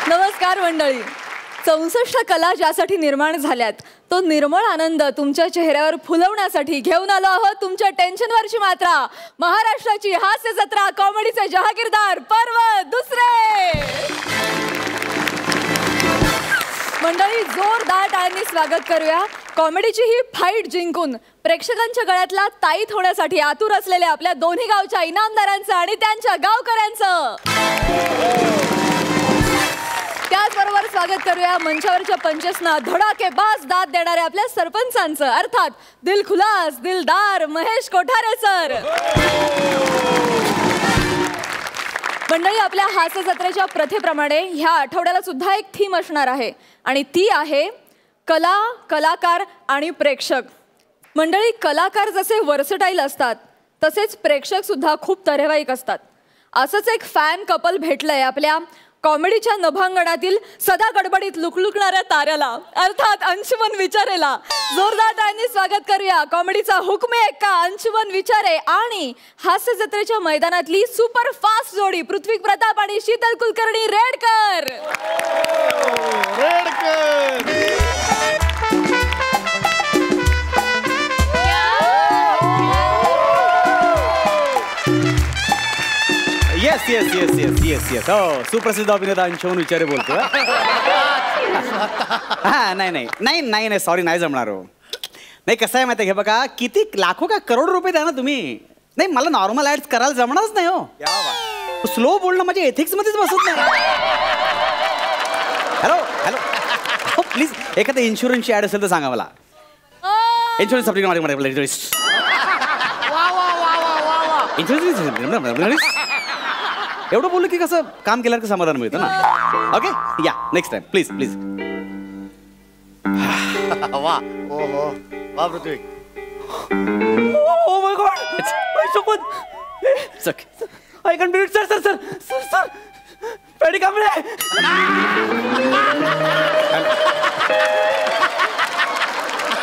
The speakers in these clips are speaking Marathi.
नमस्कार मंडळी. 64 कला ज्यासाठी निर्माण झाल्यात तो निर्मळ आनंद तुमच्या चेहऱ्यावर फुलवण्यासाठी घेऊन आलो आहोत तुमच्या टेन्शनवरची मात्रा. महाराष्ट्राची हास्य जत्रा, कॉमेडीचे जहागीरदार पर्व दुसरे. मंडळी, जोरदार टाळ्यांनी स्वागत करूया कॉमेडीची ही फाईट जिंकून प्रेक्षकांच्या गळ्यातला ताईत होण्यासाठी आतुर असलेल्या आपल्या दोन्ही गावच्या इनामदारांचं आणि त्यांच्या गावकऱ्यांचं. त्याचबरोबर स्वागत करूया मंचावरच्या पंचसना धडाकेबाज दाद देणाऱ्या आपल्या सरपंचांचं, अर्थात दिलखुलास दिलदार महेश कोठारे सर. मंडळी, आपल्या हास्य जत्रेच्या प्रथेप्रमाणे ह्या आठवड्याला सुद्धा एक थीम असणार आहे आणि ती आहे कला, कलाकार आणि प्रेक्षक. मंडळी, कलाकार जसे वर्सटाईल असतात तसेच प्रेक्षक सुद्धा खूप तऱ्हेवाईक असतात. असंच एक फॅन कपल भेटलंय आपल्या कॉमेडीच्या नभांगणातील सदा गडबडीत लुकलुकणाऱ्या ताऱ्याला, अर्थात अंशुमन विचारेला. जोरदार टाळ्यांनी स्वागत करूया कॉमेडीचा हुकमे एक्का अंशुमन विचारे आणि हास्य जत्रेच्या मैदानातली सुपर फास्ट जोडी पृथ्वी प्रताप आणि Sheetal Kulkarni Redkar. Yes yes yes yes yes yes हो, सुप्रसिद्ध अभिनेता अंशुमन विचारे बोलतो. हा नाही नाही नाही नाही नाही सॉरी, नाही जमणार हो. नाही, कसं आहे माहिती आहे, हे बघा किती लाखो का करोड रुपये द्या ना तुम्ही. नाही, मला नॉर्मल ऍड्स करायला जमणारच नाही हो. स्लो बोलणं माझ्या एथिक्स मध्येच बसत नाही. हॅलो हॅलो प्लीज, एखाद्या इन्शुरन्सची ऍड असेल तर सांगा मला. इन्शुरन्स इन्शुरन्स एवढं बोललं की कसं काम केल्यावर कसं समाधान मिळतं ना. ओके, या नेक्स्ट टाइम प्लीज प्लीज. वा वा पृथ्वी. ओ माय गॉड, माय शपथ. I can do it. Sir sir sir sir sir paddy Kamble.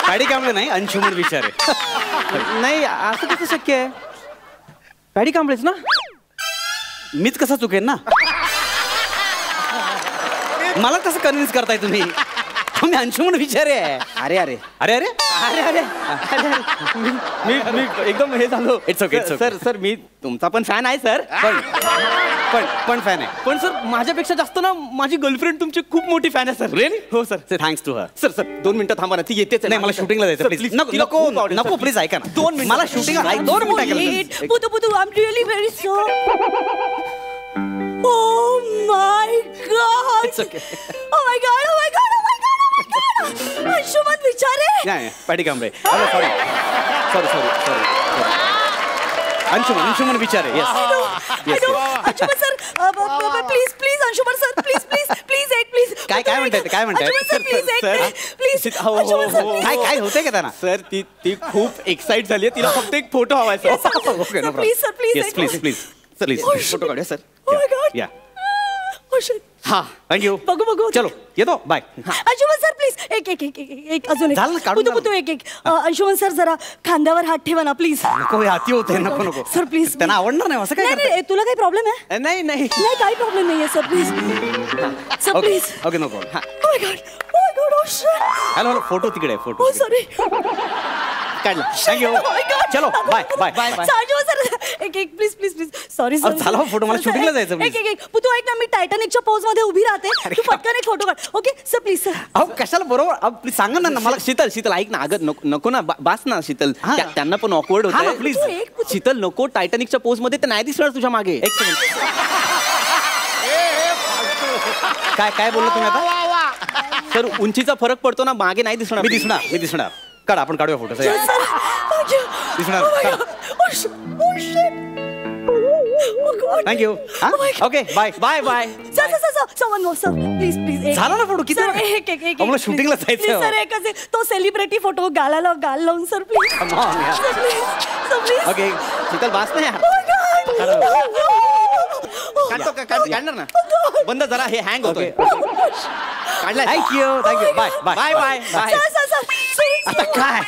Paddy Kamble नाही, अंशुमन विचारे. नाही, असं कसं शक्य आहे? पॅडी कांबळेच ना. मीच कसा चुकेन ना. मला कसं कन्व्हिन्स करताय तुम्ही? तुम्ही अंशुमन विचारे आहे. अरे अरे अरे अरे अरे अरे मी एकदम हे झालो. It's okay sir. सर मी तुमचा पण फॅन आहे सर. पण फॅन आहे. पण सर माझ्यापेक्षा जास्त ना माझी गर्लफ्रेंड तुमची खूप मोठी फॅन आहे सर. रिअली? हो sir. Thanks to her. Sir 2 मिनिटं थांबा ना, ती येतेच. नाही, मला शूटिंगला जायचं प्लीज. नको नको प्लीज, ऐका ना. 2 मिनिट मला शूटिंगला 2 मिनिटं. पुतू पुतू, I am really very sorry. Oh my God! It's okay. Oh my God! Oh my God! Oh my God! Oh my God! Anshuman Vichare. नाही, Paddy Kamble. Sorry sorry sorry sorry. Anshuman Vichare. Yes Anshuman sir, please please Anshuman sir, please please please एक प्लीज. काय म्हणताय ते? काय म्हणताय? प्लीज काय होतंय का त्यांना? सर ती खूप एक्साइट झाली आहे. तिला फक्त एक फोटो हवाय sir. Okay, no problem. Please sir, please. Yes please please please photo काढूया सर. Oh my God! या. Oh shit! हा, थँक्यू. बघू. चलो येतो, बाय. अंशुमन सर प्लीज एक अजून एक. झालं, काढून पुतू एक अंशुमन सर जरा खांद्यावर हात ठेवा ना प्लीज. नको, हे अति होते. नको नको सर प्लीज. त्यांना आवडणार नाही असं काय. नाही, तुला काही प्रॉब्लेम आहे? नाही नाही नाही, काही प्रॉब्लेम नाहीये sir, please sir, please. Okay, no problem. Oh my God! Oh my God! Oh shit! Hello, photo तिकडे, फोटो. Oh sorry. काढला. थँक्यू. Oh my God! चलो, bye bye bye. Anshuman sir एक please please please. Sorry sir. झाला फोटो, मला शूटिंगला जायचं. एक पुतू ऐक ना, मी टायटॅनिकच्या पोज मध्ये उभी राहते, तू पटकन एक फोटो काढ. Okay sir, please sir. अहो कशाला, बरोबर प्लीज सांगा ना मला. शीतल ऐक ना. अगं नको ना, बास ना शीतल. त्यांना पण ऑकवर्ड हा ना, होतं please. प्लीज. शीतल नको, टायटॅनिकच्या पोज मध्ये ते नाही दिसणार तुझ्या मागे. एक सेकंड. काय बोललो तुम्ही आता? सर उंचीचा फरक पडतो ना, मागे नाही दिसणार. मी दिसणार. काढ, आपण काढूया फोटो. दिसणार. Thank you. Okay, bye bye bye. झाला ना फोटो. किती मला शूटिंगला जायचं. सर एकच तो सेलिब्रिटी फोटो गालाला गाल लावून सर प्लीज. ओके शीतल, बास ना यार. काढणार ना. बंद जरा, हे हँग होतोय. काढला. Thank you. Bye bye bye bye bye. आता काय?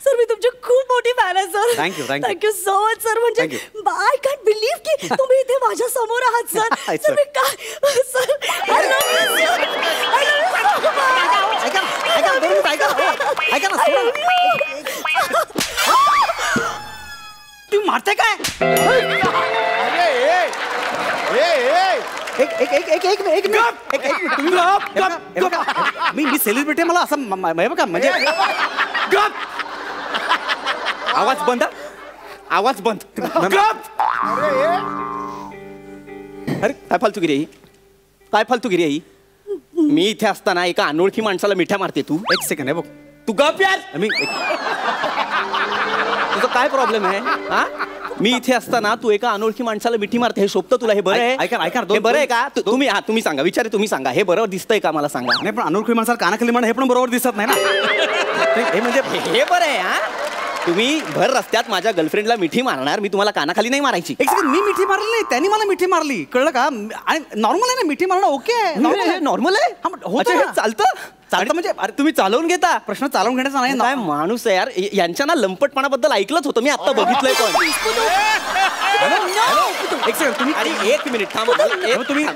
सर मी खूप मोठी फॅन आहे sir. Thank you so much sir. म्हणजे आय कॅन्ट बिलीव्ह की तुम्ही इथे माझ्या समोर आहात सर It's सर मी काय sir I love you, sir. I love you so much. ऐका दोन मिनिटं, ऐका ना सोडा. तुम्ही मारताय काय? एक मिनिट तुम्ही हे बघा, मी सेलिब्रिटी मला असं हे बघा म्हणजे आवाज बंद. आवाज बंद. अरे काय फालतूगिरी आहे ही? काय फालतूगिरी आहे ही? मी इथे असताना एका अनोळखी माणसाला मिठ्या मारते तू. एक सेकंड आहे बघ तू गप यार. तुझा काय प्रॉब्लेम आहे हा? मी इथे असताना तू एका अनोळखी माणसाला मिठी मारते, हे शोभतं तुला? हे बरं आहे? ऐका हे बरं आहे का? तुम्ही सांगा, तुम्ही सांगा, हे बरोबर दिसतंय का मला सांगा. नाही पण अनोळखी माणसाला कानाखाली म्हणणं हे पण बरोबर दिसत नाही ना. हे म्हणजे हे बरं आहे हा? तुम्ही भर रस्त्यात माझ्या गर्लफ्रेंडला मिठी मारणार, मी तुम्हाला कानाखाली नाही मारायची. एक सेकंड, मी मिठी मारली नाही, त्यांनी मला मिठी मारली, कळलं का? आणि नॉर्मल आहे ना मिठी मारणं, ओके आहे, नॉर्मल आहे. होतं ना. चालतं म्हणजे अरे तुम्ही चालवून घेता. प्रश्न चालवून घेण्याचा नाही काय माणूस आहे यार. यांच्या ना लंपटपणाबद्दल ऐकलंच होतं मी, आता बघितलंय पण. एक सेकंड तुम्ही अरे एक मिनिट थांब. तुम्ही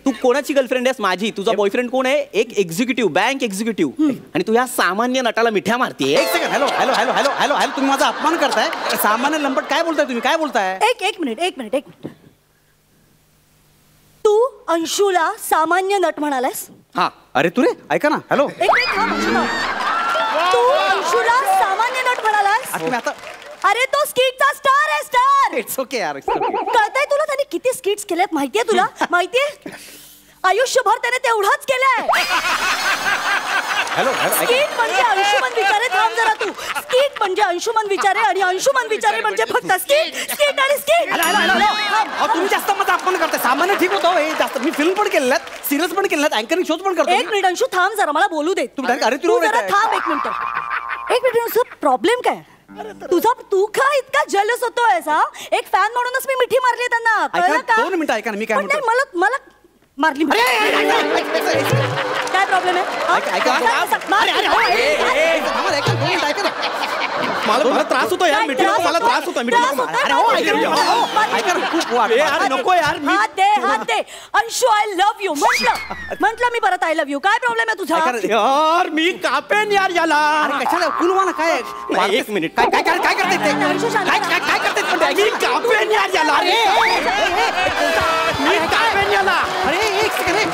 तू कोणाची गर्लफ्रेंड आहेस? माझी. तुझा बॉयफ्रेंड कोण आहे? एक एक्झिक्युटिव्ह, बँक एक्झिक्युटिव्ह. आणि तू या सामान्य नटाला मिठ्या मारतीये. एक second. Hello hello hello hello hello hello तुम्ही माझा अपमान करताय. सामान्य लंपट काय बोलताय तुम्ही? काय बोलताय? एक मिनिट तू अंशूला सामान्य नट म्हणालास? हा. अरे तू रे ऐका ना. हॅलो एक मिनिट थांब अंशुला. तू अंशूला सामान्य नट म्हणालास? तुम्ही आता अरे तो स्किटचा स्टार आहे, स्टार. इट्स ओके यार, इट्स ओके. कळतंय तुला त्याने किती स्किट्स केल्यात माहितीये तुला? माहितीये आयुष्यभर त्याने तेवढाच केलंय. हॅलो स्किट म्हणजे अंशुमन विचारे. थांब जरा तू. स्किट म्हणजे अंशुमन विचारे आणि अंशुमन विचारे म्हणजे फक्त स्किट आणि स्किट. तुम्ही जास्त माझा अपमान करताय. सामान्य ठीक होतो हे जास्त. मी फिल्म पण केलेल्या, सिरियल्स पण केलेल्या, अँकरिंग शोज पण करतो. एक मिनिट अंशू थांब जरा, मला बोलू दे. तुम्ही direct अरे तू जरा थांब एक मिनिट तुझा प्रॉब्लेम काय? तू का इतका जेलस होतोयस? हा, एक फॅन म्हणूनच मी मिठी मारली त्यांना, कळलं का? 2 मिनिटं ऐका ना, मी काय पण नाही, मला मारली. काय प्रॉब्लेम आहे? मला त्रास होतो यार. मिठी मला त्रास होतो. नको यार. हात दे अंशू. आय लव्ह यू म्हटलं मी परत आय लव्ह यू. काय प्रॉब्लेम आहे तुझा? यार मी कापेन यार याला. कशाला कुलवाना काय? एक मिनिट. काय करते काय करते मी कापेन यार याला. मी कापेन याला. अरे एक सेकंड.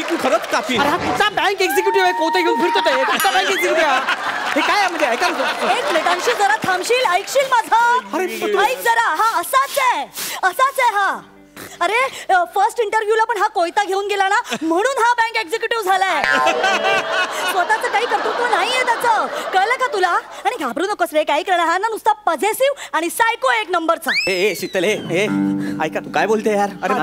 तू खरंच कापी. अरे हा कुठचा बँक एक्झिक्युटिव्ह आहे? कोणता घेऊन फिरतो ते? कुठचा बँक एक्झिक्युटिव्ह आहे? हे काय आहे म्हणजे? ऐका ना. एक मिनिट अंशू जरा थांबशील? ऐकशील माझं? ऐक जरा. हा असाच आहे हा. अरे फर्स्ट इंटरव्ह्यूला पण हा कोयता घेऊन गेला ना, म्हणून हा बँक एक्झिक्युटिव्ह झालाय. स्वतःच काही कर्तृत्व नाहीये त्याचं, कळलं का तुला? आणि घाबरू नकोस रे, काही करणार. हा ना नुसता पॉझेसिव्ह आणि सायको एक नंबरचा. ए शीतल हे ऐका तू काय बोलते यार? अरे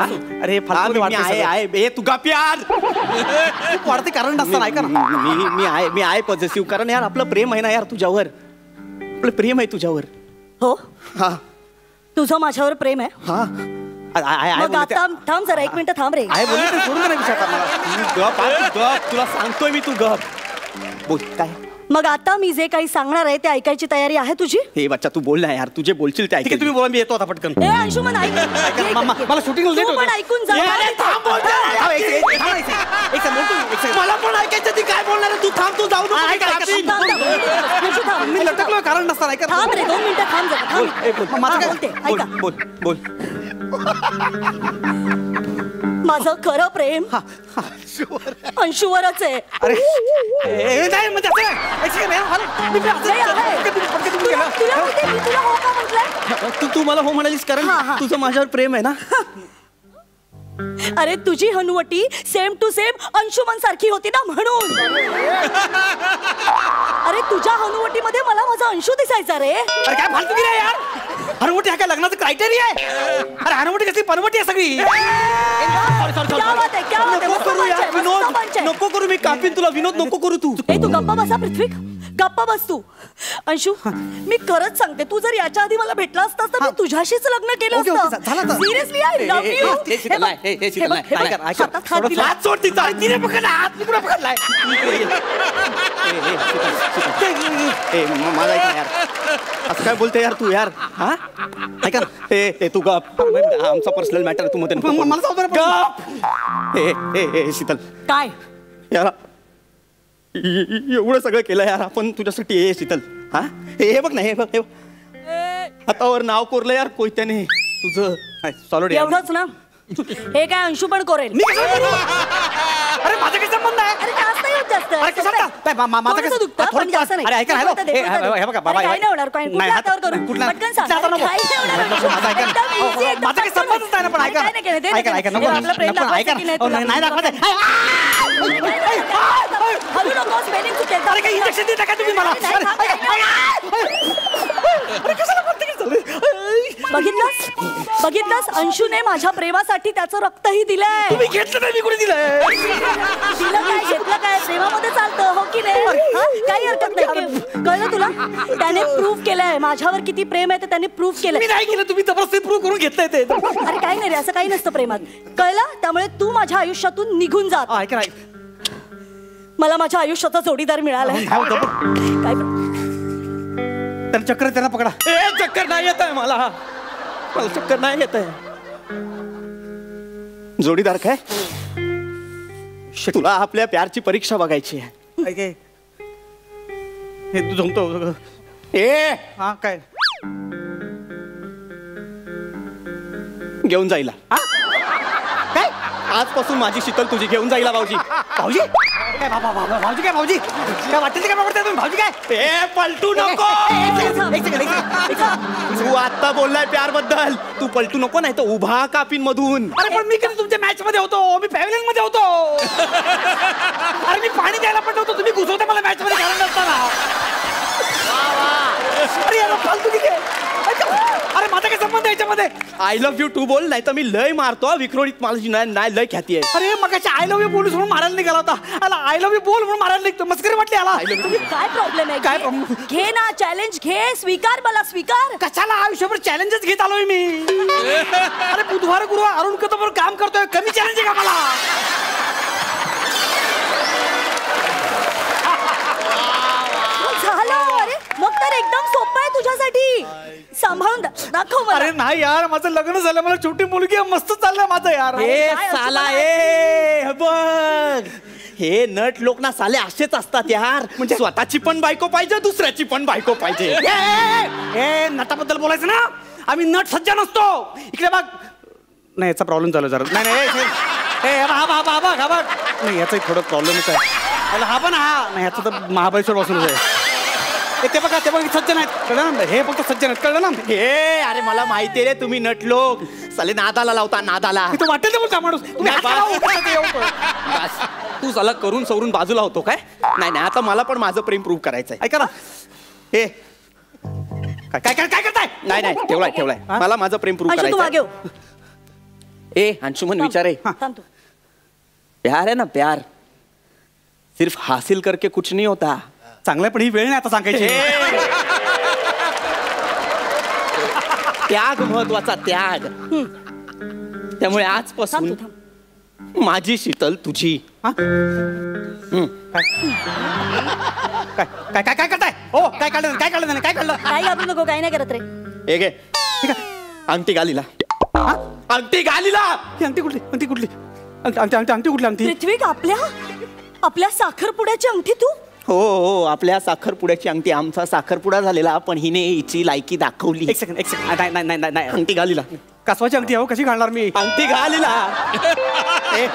अरे फालतू आहे तू गाप यार. खूप वाढते कारण नसताना. ऐका ना. मी आहे पॉझिटिव्ह. कारण यार आपलं प्रेम आहे ना यार तुझ्यावर. आपलं प्रेम आहे तुझ्यावर. हो हा. तुझं माझ्यावर प्रेम आहे? हा. मग आता थांब जरा, एक मिनिट थांब रे. आहे बोलू सोडून नाही विचारता मला. गप तुला सांगतोय मी, तू गप बोल. काय मग आता मी जे काही सांगणार आहे ते ऐकायची तयारी आहे तुझी? हे बच्चा तू बोल ना यार. तुझे बोलशील ते ठीक आहे तुम्ही बोला, मी येतो आता पटकन. ए अंशुमन ऐक. मला शूटिंग लेट तू पण ऐकून जा. मला पण ऐकायचं. ती काय बोलणार तू? थांब तू जाऊ नको. मी लटकलो कारण नसताना. ऐका थांब रे 2 मिनिटं थांब जरा. थांब. माझं काय बोलते ऐका. बोल. माझं खरं प्रेम अंशूवरच आहे. अरे नाही म्हणजे असं तुला माहितीये मी तुला हो का म्हटलंय? तू मला हो म्हणालीस कारण तुझं माझ्यावर प्रेम आहे ना. अरे तुझी हनुवटी सेम टू सेम अंशुमन सारखी होती ना, म्हणून. अरे तुझ्या हनुवटीमध्ये मला माझा अंशू दिसायचा रे. अरे काय फालतू की रे यार. हनुवटी हा काय लग्नाचं क्रायटेरिया आहे? अरे हनुवटी कसली पनवटी आहे सगळी. नको करू यार विनोद. नको करू. मी कापीन तुला विनोद. नको करू तू. तू गप्पा बसा पृथ्वी. गप्प बस तू. अंशू मी खरंच सांगते, तू जर याच्या आधी मला भेटला असतास तर मी तुझ्याशीच लग्न केलं ओके, ओके, असतं. झालं तर. Seriously I love you. हे शीतल आहे, हे शीतल आहे. हातात हात दिला. हात सोड तिचा. तिने पकडला हात, मी कुठे पकडलाय? मला ऐक ना यार, असं काय बोलते यार तू यार? हा ऐका ना, हे तू गप, आमचा पर्सनल मॅटर तू मध्ये नको. मला जाऊ दे रे. गप. हे शीतल काय यार, एवढं सगळं केलं यार आपण तुझ्यासाठी. हे शीतल, हा हे बघ ना, हे बघ, हातावर नाव कोरलं यार कोयत्याने तुझं. सॉलिड एवढंच ना? हे काय अंशू पण करेल. मी कसं करू? अरे माझा काय संबंध आहे? अरे जास्त नाही होत जास्त. अरे कसं काय? काय माझं थोडंसं काय? दुखतं, पण जास्त नाही. अरे ऐका ना, हॅलो. कोणतं दे, कोणतं दे. हे बघा बाबा, अरे काही नाही होणार, काही नाही, कुठल्या हात- हातावर करू? कुठला- पटकन सांग. हातावर नको. काही नाही होणार, अंशू. माझं ऐका ना. एकदम easy, एकदम माझा काही पटकन. संबंधच नाही ना, पण ऐका काय नाही केलं, ते ऐका ऐका नाही नको केलं. आपलं प्रेम नको, ऐका दाखवायचं की ना. नाही तुला? नाही दाखवत आहे. हलू नको, स्पेलिंग चुकेल. अरे काही इंजेक्शन देता का तुम्ही मला? नाही, नाही, अरे, नाही, बघितलंस अंशूने माझ्या प्रेमासाठी त्याचं रक्तही दिलंय. तुम्ही घेतलं नाही, मी कुठे दिलंय? दिलं काय, घेतलं काय, प्रेमामध्ये चालतं हो की नाही? हा? काही हरकत नाही. कळलं तुला? त्याने प्रूव्ह केलंय माझ्यावर किती प्रेम आहे ते त्याने प्रूव्ह मी केलंय. नाही केलं, तुम्ही जबरदस्ती प्रूव्ह करून घेतलंय ते. अरे काही नाही रे, असं काही नसतं प्रेमात. कळलं? त्यामुळे तू माझ्या आयुष्यातून निघून जा. ऐका ना. मला माझ्या आयुष्याचा जोडीदार मिळालाय. काय तर चक्र त्यांना पकडा. चक्कर नाही येत आहे मला चक्कर नाही येत आहे. जोडीदार काय? तुला आपल्या प्यारची परीक्षा बघायची आहे. ऐक, हे तू जमतो. हा काय घेऊन जाईला. काय आजपासून माझी शीतल तुझी घेऊन जाईला भाऊजी. भाऊजी काय भाऊजी काय भाऊजी काय वाटेल ते काय पकडताय तुम्ही? भाऊजी काय? ए पलटू नको. एक सेकंड. तू आता बोललाय प्यार बद्दल, तू पलटू नको नाही तर उभा कापीन मधून. अरे पण मी कधी तुमच्या मॅच मध्ये होतो? मी पॅव्हलियन मध्ये होतो. अरे मी पाणी द्यायला पण होतो, तुम्ही घुसवता मला मॅच मध्ये घालून असताना. अरे यार फालतू की काय? अरे माझा काय संबंध आहे याच्यामध्ये? आय लव्ह यू टू बोल, नाही तर मी लय मारतो. विक्रोडीत मला नाही लय ख्याती आहे. अरे मग आय लव्ह यू बोलूस म्हणून मारायला निघाला होता. आला आय लव्ह यू बोल म्हणून मारायला निघतो. मस्करी वाटली आला. काय प्रॉब्लेम आहे? काय घे- problem? घे ना, चॅलेंज घे, स्वीकार मला, स्वीकार. कशाला आयुष्यभर चॅलेंजेस घेत आलोय मी? अरे बुधवार गुरुवार अरुण कदमवर काम करतोय, कमी चॅलेंज आहे का मला? झालं. अरे मग तर एकदम सोपं आहे तुझ्यासाठी. सांभाळून दाखव मला. अरे नाही यार, माझं लग्न झालं, मला छोटी मुलगी आहे, मस्त चाललंय माझं यार. ए काय असं साला मला- ए बघ, हे नट लोक ना साले असेच असतात यार. म्हणजे स्वतःची पण बायको पाहिजे, दुसऱ्याची पण बायको पाहिजे. ए नटाबद्दल बोलायचं ना, आम्ही नट सज्जा नसतो. इकडे बघ. नाही याचा प्रॉब्लेम झाला जरा. नाही नाही हा बघ नाही याचा थोडं प्रॉब्लेमच आहे. हा पण हा नाही, याचा तर महाबळेश्वर पासूनच आहे. ते बघा सज्जन आहेत, कळलं ना? हे फक्त सज्जन आहेत, कळलं ना? हे अरे मला माहिती रे, तुम्ही नट लोक साले नादाला लावता नादाला. इथं वाटेल ते बोलता माणूस. तुम्ही नाही, हात बस. लावा, उभा राहते, येऊ. बस. तू साला करून सवरून बाजूला होतो काय? नाही नाही, आता मला पण माझं प्रेम प्रूव्ह करायचंय. ऐका ना. हे काय काय काय काय करताय? नाही नाही, ठेवलाय मला माझं प्रेम प्रूव्ह अंशू तू मागे करायचं. हो. ए अंशुमन विचारे, थांब तू. प्यार है ना प्यार, सिर्फ हासिल करके कुछ नहीं होता. चांगलं पण ही वेळ नाही आता सांगायची. त्याग महत्वाचा, त्याग. त्यामुळे थांब आजपासून तू, थांब. माझी शीतल तुझी. काय काय काय काय करताय? हो काय काढलं काय काढलं काय काढलं? काही घाबरू नको, काही नाही करत रे. हे घे अंगठी घालीला. अंगठी घालीला. ही अंगठी कुठली? अंगठी कुठली? अंगठी कुठली अंगठी? पृथ्वी, आपल्या साखरपुड्याची अंगठी तू? हो हो, आपल्या साखरपुड्याची अंगठी. आमचा साखरपुडा झालेला, पण हिने हिची लायकी दाखवली. एक सेकंड नाही नाही नाही नाही नाही. अंगठी घालीला. कासवाची अंगठी आहे, कशी घालणार मी? अंगठी घालीला. ए,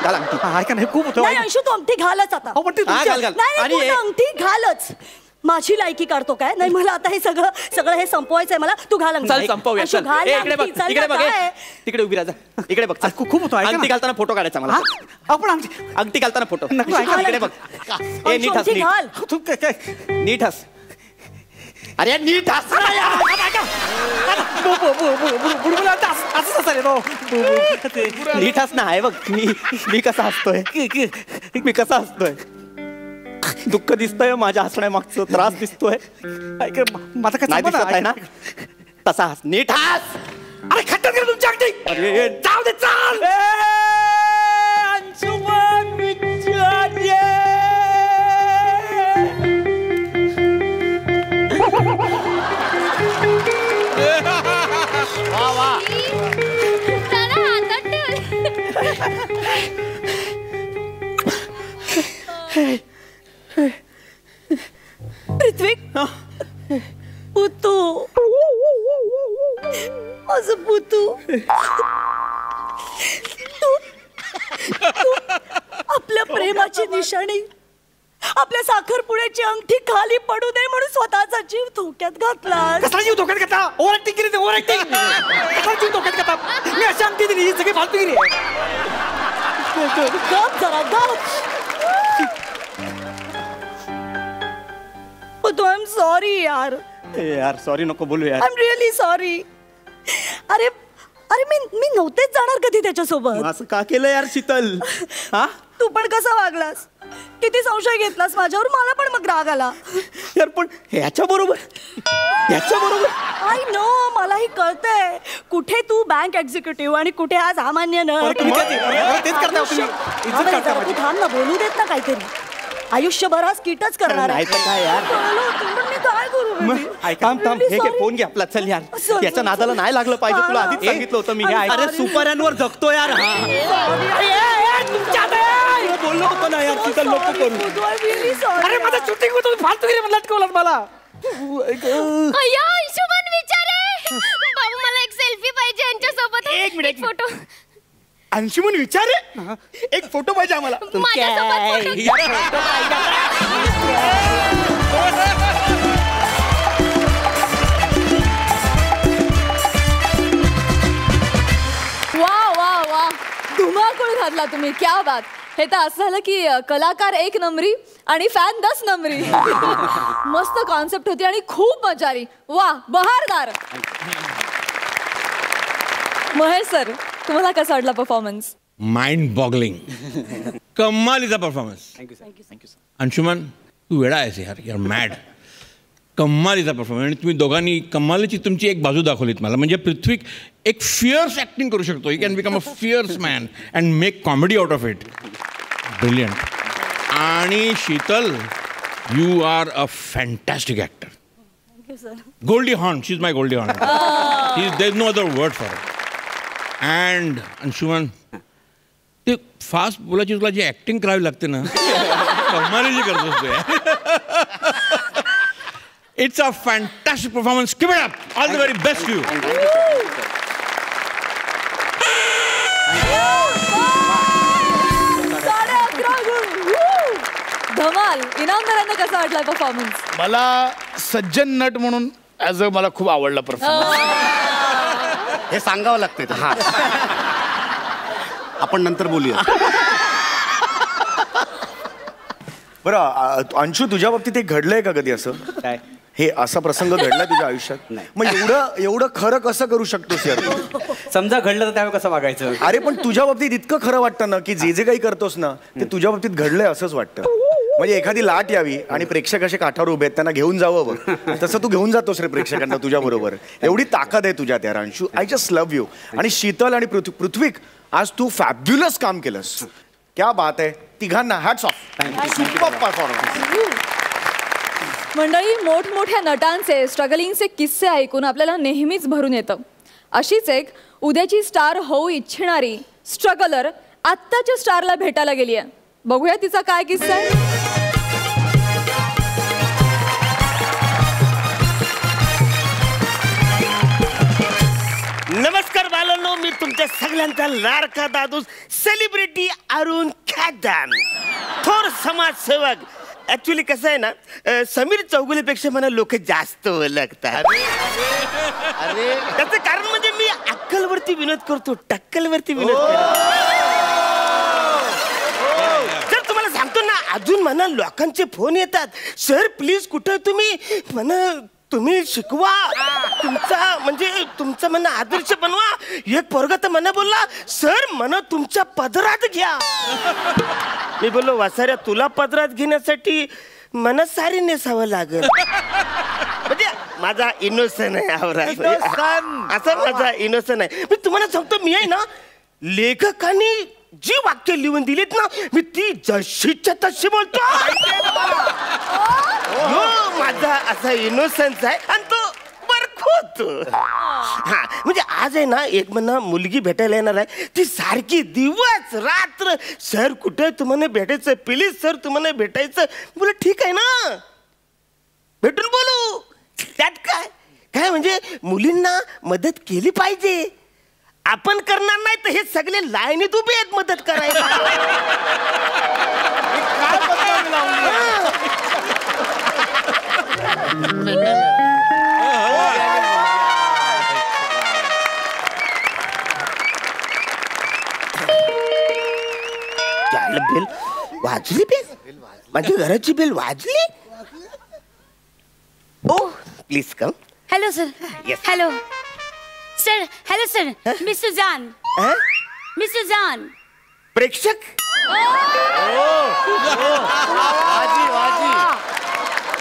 घाल अंगठी. हा, ऐका नाही, खूप होतं. नाही अंशू, तू अंगठी घालच आता. हो, पण ती हा, तुमची- घाल. नाही आणि तू हे- ना अंगठी घालच. माझी लायकी काढतो काय? नाही, मला आता हे सगळं हे संपवायचंय मला. तू घाल अंगठी. चल संपवूया. अंशू, चल घाल ए, ना इकडे बघ, अंगठी. चल इकडे ना, बघ. ए, काय? तिकडे उभी राहा. इकडे बघ. चल. खूप होतो, ऐका ना. अंगठी घालताना फोटो काढायचा मला. आपण अंगठी अंगठी घालताना फोटो. नको, ऐका. इकडे बघ. ए अंशू, नीट हस, अंगठी नीट. घाल. तू काय काय नीट हस. अरे नीट हस ना यार. बुडबुड असंच असेल तो. नीट हस ना. आहे बघ मी कसा हसतोय. मी कसा हसतोय. दुःख दिसतंय माझ्या हसण्यामागचं, त्रास दिसतोय. माझा काय नाही दिसत आहे ना? तसा हस, नीट हस. अरे खट्टच गेलं तुमच्या अगदी. अरे जाऊ दे, चाल. अंशुमन विचारे. वा वा. पृथ्वी पुतू, माझं पुतू, तू आपल्या प्रेमाची निशाणी, आपल्या साखरपुड्याची अंगठी खाली पडू नये म्हणून स्वतःचा जीव धोक्यात घातला. कसा जीव धोक्यात घेता? ओव्हर ऍक्टिंग केली, ओव्हर ऍक्टिंग. कसा जीव धोक्यात घेता? मी अशी अंगठी दिली, ही सगळी फालतूगिरी आहे. गप जरा गप. आय एम सॉरी यार. यार सॉरी नको बोलू यार. I am really sorry. अरे अरे मी नव्हतेच जाणार कधी त्याच्यासोबत. असं का केलं यार शीतल? हा तू पण कसा वागलास, किती संशय घेतलास माझ्यावर. मला पण मग राग आला यार. पण ह्याच्या बरोबर आय नो, मलाही कळतंय कुठे तू बँक एक्झिक्युटिव्ह आणि कुठे आज सामान्य तेच करता तुम्ही. इज्जत करता माझी. थांब ना, बोलू देत ना काहीतरी. आयुष्यभर आज कीटच करणार आहे. नाही तर काय यार. मी काय करू baby? थांब थांब, हे घे Really फोन घे आपला. चल यार, sorry. याच्या नादाला नाही लागलं पाहिजे. तुला आधीच सांगितलं होतं मी. I'm अरे sorry. सुपाऱ्यांवर जगतो यार. बोललो होतो ना यार, शीतल नको करू. Really sorry. अरे माझं शूटिंग होतं, तुम्ही फालतूगिरी मध्ये लटकवलात मला. अय्या अंशुमन विचारे. बाबू मला एक सेल्फी पाहिजे यांच्यासोबत. एक मिनिट. फोटो. अंशुमन विचारे, एक फोटो पाहिजे आम्हाला. माझ्यासोबत वा वा वा, धुमाकूळ घातला तुम्ही. क्या बात. हे तर असं झालं की कलाकार 1 नंबरी आणि फॅन 10 नंबरी. मस्त कॉन्सेप्ट होती आणि खूप मजा आली. वा, बहारदार. महेश सर, तुम्हाला कसा वाटला परफॉर्मन्स? Mind boggling. कमालीचा परफॉर्मन्स. थँक्यू. अंशुमन तू वेडा आहेस यार, यार मॅड. कमालीचा परफॉर्मन्स. आणि तुम्ही दोघांनी कमालीची तुमची एक बाजू दाखवलीत मला. म्हणजे पृथ्वी एक फिअर्स ॲक्टिंग करू शकतो. You can become a fierce man and make comedy out of it. Brilliant. आणि Sheetal, you are a fantastic actor. Goldie Hawn, she is my Goldie Hawn. There is no other word for it. And Anshuman, ते फास्ट बोलायची तुला जी ॲक्टिंग करावी लागते ना, कमालीची करतोस ते. It's a fantastic performance. Keep it up. All the very best to you. धमाल. इनामदारांना कसा वाटला परफॉर्मन्स? मला सज्जन नट म्हणून ॲज अ मला खूप आवडला परफॉर्मन्स. हे सांगावं लागतं. हा, आपण नंतर बोलूया. बरं अंशू, तुझ्या बाबतीत हे घडलंय का कधी असं? काय? हे असा प्रसंग घडलाय तुझ्या आयुष्यात? नाही. मग एवढं खरं कसं करू शकतोस यार तू? समजा घडलं तर त्यावेळी कसं वागायचं? अरे पण तुझ्या बाबतीत इतकं खरं वाटतं ना की जे काही करतोस ना ते तुझ्या बाबतीत घडलंय असंच वाटतं. म्हणजे एखादी लाट यावी आणि प्रेक्षक असे काठावर उभे आहेत, त्यांना घेऊन जावं बघ, तसं तू घेऊन जातोस रे प्रेक्षकांना तुझ्या बरोबर. एवढी ताकद आहे तुझ्यात यार Anshu. I just love you. आणि शीतल आणि पृथ्वीक, आज तू फॅब्युलस काम केलंस. क्या बात आहे. तिघांना हॅट्स ऑफ. Super performance. मंडळी, मोठमोठ्या नटांचे स्ट्रगलिंगचे किस्से ऐकून आपल्याला नेहमीच भरून येतं. अशीच एक उद्याची स्टार होऊ इच्छिणारी स्ट्रगलर आत्ताच्या स्टारला भेटायला गेली आहे. बघूया तिचा काय किस्सा आहे. नमस्कार बालांनो, मी तुमच्या सगळ्यांचा लाडका दादूस सेलिब्रिटी अरुण खादान, थोर समाजसेवक. ऍक्च्युली कसं आहे ना, समीर चौगुलेपेक्षा मला लोक जास्त ओळखतात. अरे त्याचं कारण म्हणजे मी अक्कलवरती विनोद करतो, टक्कलवरती विनोद करतो. जर तुम्हाला सांगतो ना, अजून म्हणा लोकांचे फोन येतात, सर प्लीज कुठं तुम्ही, म्हणा तुम्ही शिकवा, तुमचा म्हणजे तुमचं म्हणणं आदर्श बनवा. एक पोरगा तर मला बोलला, सर मला तुमच्या पदरात घ्या. मी बोललो, वासाऱ्या तुला पदरात घेण्यासाठी मला सारी नेसावं लागेल. म्हणजे माझा इनोसन आहे असं माझा इनोसन आहे. मी तुम्हाला सांगतो, मी आहे ना, लेखकांनी जी वाक्य लिहून दिलीत ना, मी ती जशीच्या तशी बोलतो. माझा असा इनोसन्स आहे आणि तो बरखोत. हा म्हणजे आज आहे ना, एक म्हणा मुलगी भेटायला येणार आहे, ती सारखी दिवस रात्र, सर कुठे तुम्हाला भेटायचं, प्लीज सर तुम्हाला भेटायचं. बोला ठीक आहे ना, भेटून बोलू, त्यात काय काय म्हणजे मुलींना मदत केली पाहिजे. आपण करणार नाही तर हे सगळे लाईनीत उभे आहेत मदत करायला. बेल वाजली, बेल माझ्या घराची बेल वाजली. Oh please come. Hello sir. Yes. Hello sir. Hello sir. मी सुजान. मी सुजान. प्रेक्षक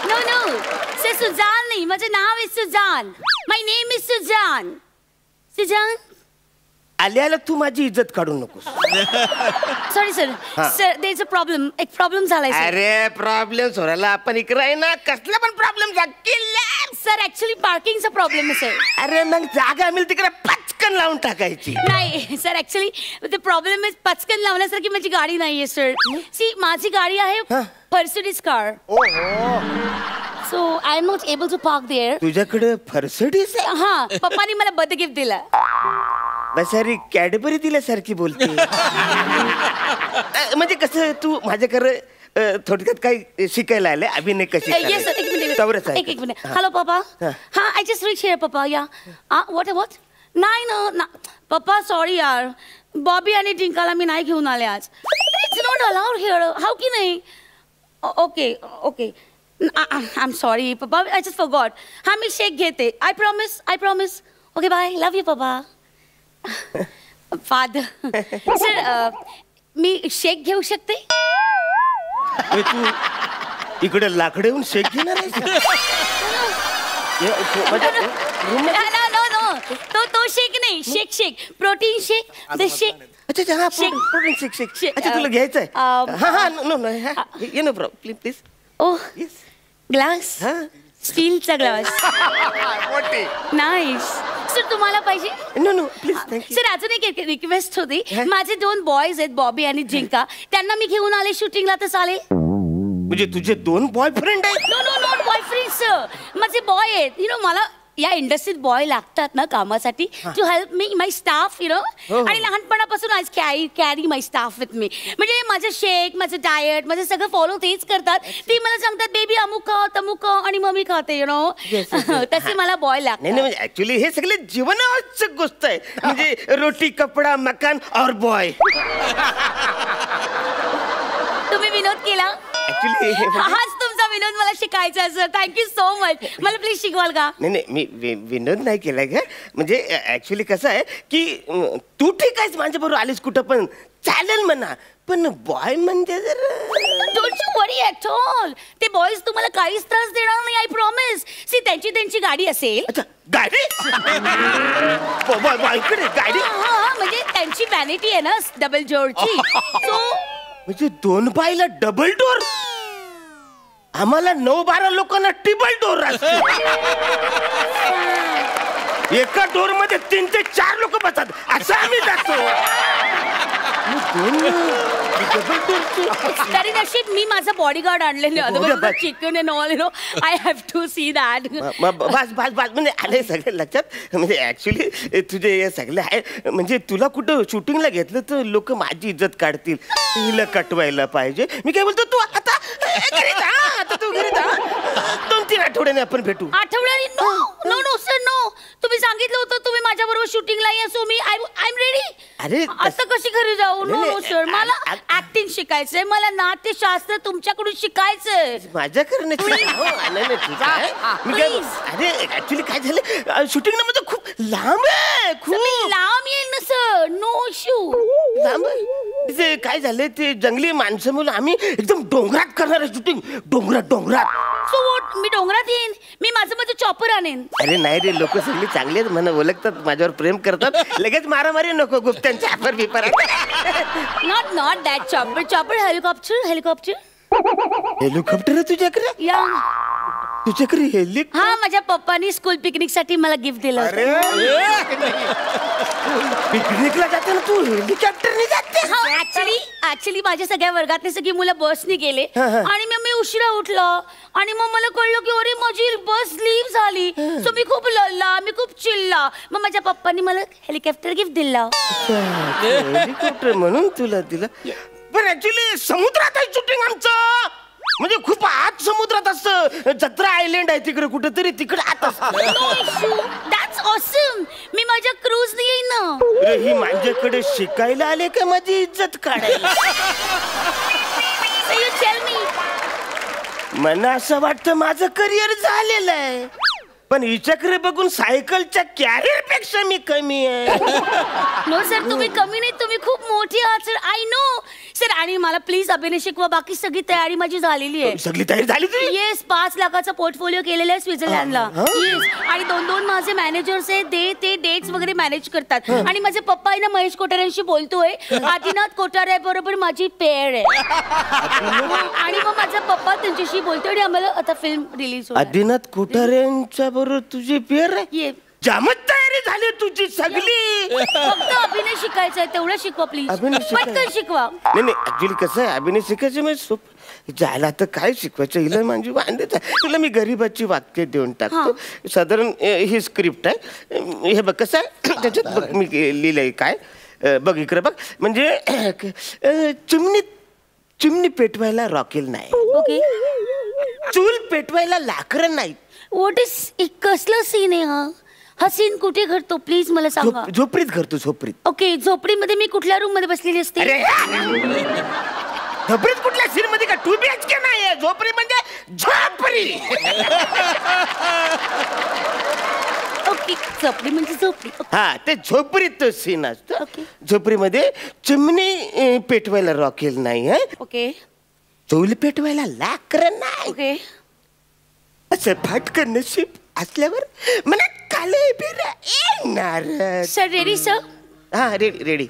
नो नो सर, सुजान नाही, माझं नाव आहे Sujan. My name is Sujan. Sujan. आल्याला तू माझी इज्जत काढू नकोस. Sorry sir. Sir there is a problem. एक प्रॉब्लेम झालाय सर. अरे प्रॉब्लेम सोडायला आपण इकडे आहे ना, कसला पण प्रॉब्लेम सर ऍक्च्युली पार्किंगचा प्रॉब्लेम आहे सर. अरे मग जागा मिळते तिकडे पचकन लावून टाकायची. नाही sir, actually the problem is पचकन लावण्यासारखी माझी गाडी नाहीये सर. सी माझी गाडी आहे Mercedes car. So I am not able to park there. तुझ्याकडे फर्सिडीज आहे? हा, पप्पानी मला बर्थडे गिफ्ट दिला. बसारी कॅडबरी दिल्यासारखी बोलते. म्हणजे कसं तू माझ्याकडे थोडक्यात काही शिकायला आले, अभिनय कशी येस सर. एक मिनिट. हॅलो पप्पा. हा, आय जस्ट रीच हिअर पप्पा. या व्हॉट नाही ना पप्पा, सॉरी यार, बॉबी आणि डिंकाला मी नाही घेऊन आले आज. It's not allowed here. How की नाही? Okay okay, I am sorry papa, I just forgot. हा, मी शेक घेते. I promise. Okay bye. Love you papa. Father. Sir मी शेक घेऊ शकते? तू इकडे लाकडेहून शेक घेणार आहे? तो शेक नाही, शेक प्रोटीन शेक. शेक. अच्छा हा, प्रोटीन शेक. अच्छा तुला घ्यायचं आहे? हा हा, no yeah no problem please. Oh glass, स्टीलचा ग्लास. नाईस. सर तुम्हाला पाहिजे? No please thank you. सर अजून एक रिक्वेस्ट होती. माझे 2 बॉयज आहेत, बॉबी आणि जिंका. त्यांना मी घेऊन आले शूटिंगला तर चालेल? म्हणजे तुझे 2 बॉयफ्रेंड आहेत? नो नॉट बॉयफ्रेंड सर, माझे बॉय आहेत. यु नो मला या इंडस्ट्रीत बॉय लागतात ना कामासाठी, to help me my staff, you know. आणि लहानपणापासून आज carry my staff with me. म्हणजे माझं शेक, माझं डाएट, माझं सगळं फॉलो तेच करतात. ते मला सांगतात बेबी अमुक खा, तमुक खा, आणि मम्मी खाते, यु नो. तसे मला बॉय लागतात. नाही म्हणजे ऍक्च्युली हे सगळे जीवनावश्यक गोष्ट आहे. म्हणजे रोटी, कपडा, मकान और बॉय. तुम्ही विनोद केला? हाच तुमचा विनोद मला शिकायचा सर. Thank you so much. मला प्लीज शिकवाल का? नाही मी विनोद नाही केलाय का. म्हणजे ऍक्च्युली कसं आहे की तू ठीक आहेस, माझ्या बरोबर आलीस कुठं पण चालेल म्हणा, पण बॉय म्हणजे don't you worry at all. ते बॉयज तुम्हाला काहीच त्रास देणार नाही, आय प्रॉमिस. सी त्यांची गाडी असेल. अच्छा गाडी? बॉयकडे गाडी? हा, म्हणजे त्यांची व्हॅनिटी आहे ना डबल डोअरची. सो म्हणजे 2 बायला डबल डोर, आम्हाला 9-12 लोकांना ट्रिपल डोर असते. एका डोर मध्ये 3 ते 4 लोक बसतात, असं आम्ही जातो. तरी नशीब मी माझा बॉडीगार्ड आणलेले, chicken and all, you know. I have to see that. बस म्हणजे आले सगळे लक्षात. म्हणजे ऍक्च्युली तुझे हे सगळे आहे. म्हणजे तुला कुठं शूटिंगला घेतलं तर लोक माझी इज्जत काढतील, हिला कटवायला पाहिजे. मी काय बोलतो, तू आता घरी जा, आता तू घरी जा. 2-3 आठवड्याने आपण भेटू. आठवड्याने? No sir no. तुम्ही सांगितलं होतं तुम्ही माझ्या बरोबर शूटिंगला या. सो मी आय एम रेडी. अरे आता कशी घरी जाऊ? नो नो सर, मला ऍक्टिंग शिकायचंय, मला नाट्यशास्त्र तुमच्याकडून शिकायचंय. माझ्याकडे अरे ऍक्च्युली काय झालं, शूटिंग ना म्हणजे खूप लांब आहे, खूप लांब येईल ना सर. No issue. लांब ते काय झालं, ते जंगली माणसं मुलं आम्ही एकदम डोंगरात करणार आहे शूटिंग. डोंगरात. So what? मी डोंगरात येईन, मी माझं चॉपर आणेन. अरे नाही रे, लोक सगळी चांगली आहेत, मला ओळखतात, माझ्यावर प्रेम करतात. लगेच मारामारी नको, गुप्त्यांच्या ऍपर बिपर. Not that chopper. हेलिकॉप्टर आहे तुझ्याकडे? या तुझ्याकडे हेलिकॉप्टर? हा, माझ्या पप्पानी स्कूल पिकनिक साठी मला गिफ्ट दिलं होतं. पिकनिकला जाते ना तू, हेलिकॉप्टरने जाते? ऍक्च्युली माझ्या सगळ्या वर्गातली सगळी मुलं बसनी गेले आणि मग मी उशिरा उठलो आणि मग मला कळलं की अरे माझी बस लीव झाली. सो मी खूप लढला, मी खूप चिल्ला. मग माझ्या पप्पानी मला हेलिकॉप्टर गिफ्ट दिलं. हेलिकॉप्टर म्हणून तुला दिलं? पण ऍक्च्युली समुद्रात आहे शूटिंग आमचं, म्हणजे खूप आत समुद्रात असतं. जत्रा आयलंड आहे तिकडे कुठेतरी, तिकडे आत असतं. That's awesome. मी माझ्या क्रूजने येईन ना. अरे ही माझ्याकडे शिकायला आले का माझी इज्जत काढायला? So you tell me. मला असं वाटतं माझं करिअर झालेलं आहे, पण हिच्याकडे बघून सायकलच्या कॅरियर पेक्षा मी कमी आहे. नो सर, तुम्ही कमी नाही, तुम्ही खूप मोठी आहात सर. I know sir. आणि मला प्लीज अभिनय शिकवा. बाकी सगळी तयारी माझी झालेली आहे. सगळी तयारी झाली तुझी? येस, 5 लाखाचा पोर्टफोलिओ केलेला आहे स्वित्झर्लंडला. येस. आणि 2 माझे मॅनेजर्स आहेत, ते डेट्स वगैरे मॅनेज करतात. आणि माझे पप्पा आहे ना, महेश कोठारेंशी बोलतोय. आदिनाथ कोठारे बरोबर माझी पेअर आहे. आणि मग माझा पप्पा त्यांच्याशी बोलतोय आणि आम्हाला आता फिल्म रिलीज होईल. आदिनाथ कोठारेंच्या बरोबर तुझी पेअर आहे? जामच तयारी झाली तुझी सगळी. फक्त अभिनय शिकायचंय, तेवढं शिकवा प्लीज. पटकन शिकवा. नाही ऍक्च्युली कसं आहे, अभिनय शिकायचं म्हणजे जायला तर काय शिकवायचं, हिला माझी वांदेच आहे. तुला मी गरीबाची वाक्य देऊन टाकतो. साधारण ही स्क्रिप्ट आहे. हे बघ कसं आहे, त्याच्यात बघ मी लिहिलंय काय. बघ इकडे बघ. म्हणजे चिमणी पेटवायला रॉकेल नाही, ओके. चूल पेटवायला लाकडं नाही. व्हॉट इज, कसलं सीन आहे हा? हा सीन कुठे घडतो प्लीज मला सांगा. झोपडीत घडतो, झोपडीत. ओके. झोपडीमध्ये मी कुठल्या रूम मध्ये बसलेली असते? झोपडीत कुठल्या सीन मध्ये का 2 BHK नाहीये, झोपडी म्हणजे झोपडी. ओके, झोपडी म्हणजे झोपडी. हा, ते झोपडीत तो सीन असतो. झोपडीमध्ये चिमणी पेटवायला रॉकेल नाही, ओके. चूल पेटवायला लाकडं नाही, ओके. असं फाटकन नशीब असल्यावर मनात काले बिर येणार. Sir ready sir? हा रेडी.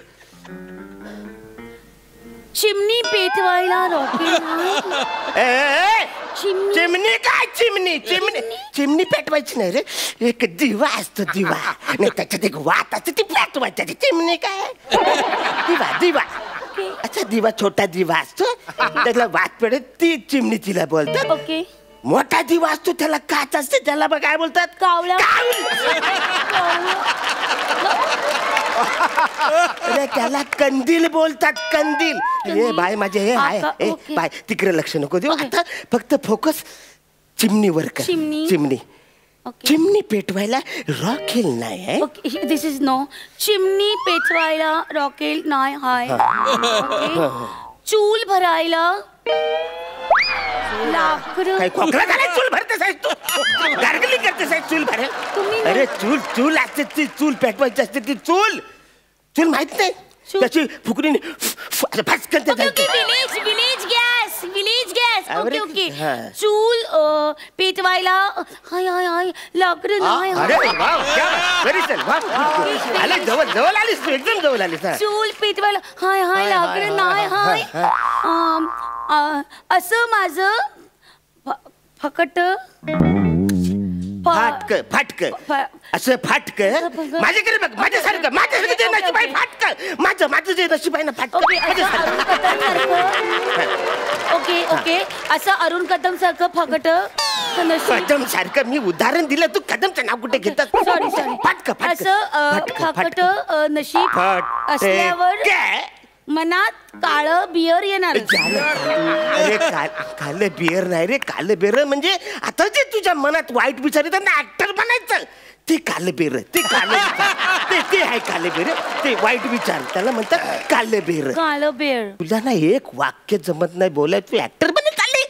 चिमणी पेटवायला रॉकेल. चिमणी काय चिमणी पेटवायची नाही रे. एक दिवा असतो, दिवा नाही त्याच्यात एक वात असते, ती पेटवायची. चिमणी काय? दिवा. अच्छा, दिवा, छोटा दिवा असतो, त्याला वात पेटत, ती चिमणी तिला बोलतात. ओके. मोठा दिवा असतो, त्याला काच असते, त्याला काय बोलतात? कावळा. अरे त्याला कंदील बोलतात, कंदील. हे बाय माझे, हे आहे बाय, तिकडे लक्ष नको देऊ. आता फक्त फोकस चिमणीवर कर. चिमणी पेटवायला रॉकेल नाही. Okay, this is no. चिमणी पेटवायला रॉकेल नाही. हाय. चूल भरायला लाकडं. काय खोकला झाला? चूल भरतेस आहेस तू, गार्गली करतेस आहेस चूल भरेल. अरे चूल असते, ती चूल पेटवायची असते, ती चूल माहित नाही त्याची फुकरीने फटकन. Village gas. ओके. चूल पेटवायला हाय लाकडं नाही. जवळ आलीस तू, एकदम जवळ आलीस. चूल पेटवायला हाय लाकडं नाही. असं माझं फाटक असं फाटक माझ्याकडे बघ, माझ्यासारखं जे नशीब आहे फाटक, माझं जे नशीब आहे ना फाटक. ओके. असं अरुण कदम सारखं फाकट कदम सारखं मी उदाहरण दिलं, तू कदमचं नाव कुठे घेतात? सॉरी. फाटक असं फाकट नशीब असल्यावर मनात काळं बियर येणार. अरे कालं बियर नाही रे, कालं बियर म्हणजे आता जे तुझ्या मनात वाईट विचार येतात ना, ऍक्टर बनायचं, ते कालं बियर, ते ते आहे कालेबेर, ते वाईट विचार त्याला म्हणतात कालेबेर. कालबेर. तुला ना एक वाक्य जमत नाही बोलाय, तू ऍक्टर बने चालले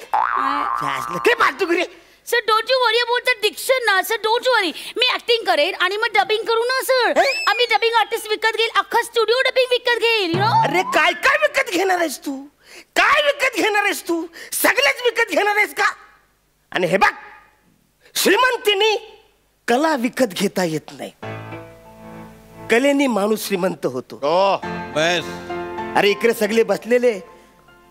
काय फालतू करे. Sir don't you worry about the diction ना सर, डोंट यू वरी. मी ऍक्टिंग करेन आणि मग डबिंग करू ना सर. आम्ही डबिंग आर्टिस्ट विकत घेईल, अख्खा स्टुडिओ डबिंग विकत घेईल. You know. अरे काय काय विकत घेणार आहेस तू, काय विकत घेणार आहेस तू, सगळेच विकत घेणार आहेस का. आणि हे बघ, श्रीमंतीनी कला विकत घेता येत नाही, कलेनी माणूस श्रीमंत होतो. बस. अरे इकडे सगळे बसलेले